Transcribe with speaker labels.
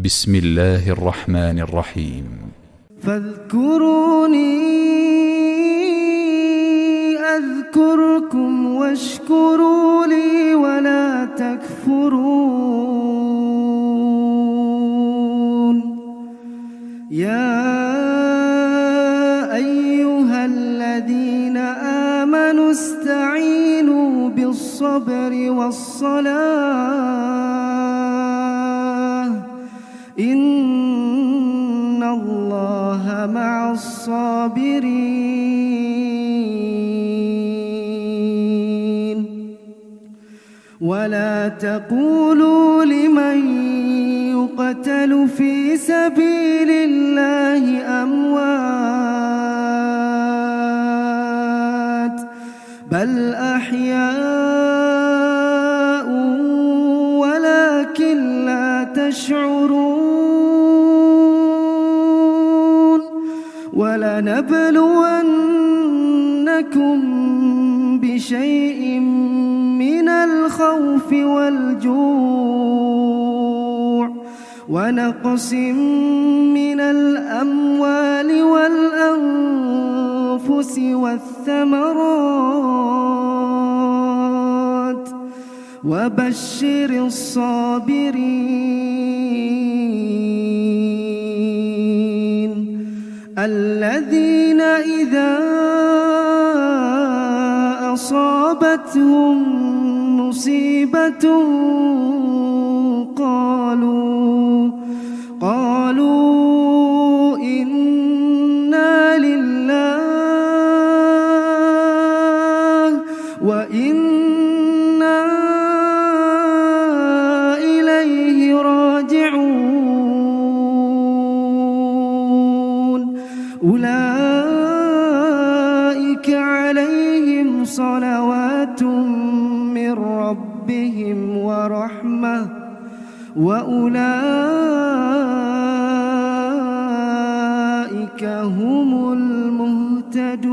Speaker 1: بسم الله الرحمن الرحيم.
Speaker 2: فاذكروني أذكركم واشكروا لي ولا تكفرون. يا أيها الذين آمنوا استعينوا بالصبر والصلاة إن الله مع الصابرين. ولا تقولوا لمن يقتل في سبيل الله أموات بل أحياء ولكن لا تشعرون. ولنبلونكم بشيء من الخوف والجوع ونقص من الأموال والأنفس والثمرات وبشر الصابرين الذين إذا أصابتهم مصيبة قالوا إنا لله وإنا إليه راجعون. أولئك عليهم صلوات من ربهم ورحمة وأولئك هم المهتدون.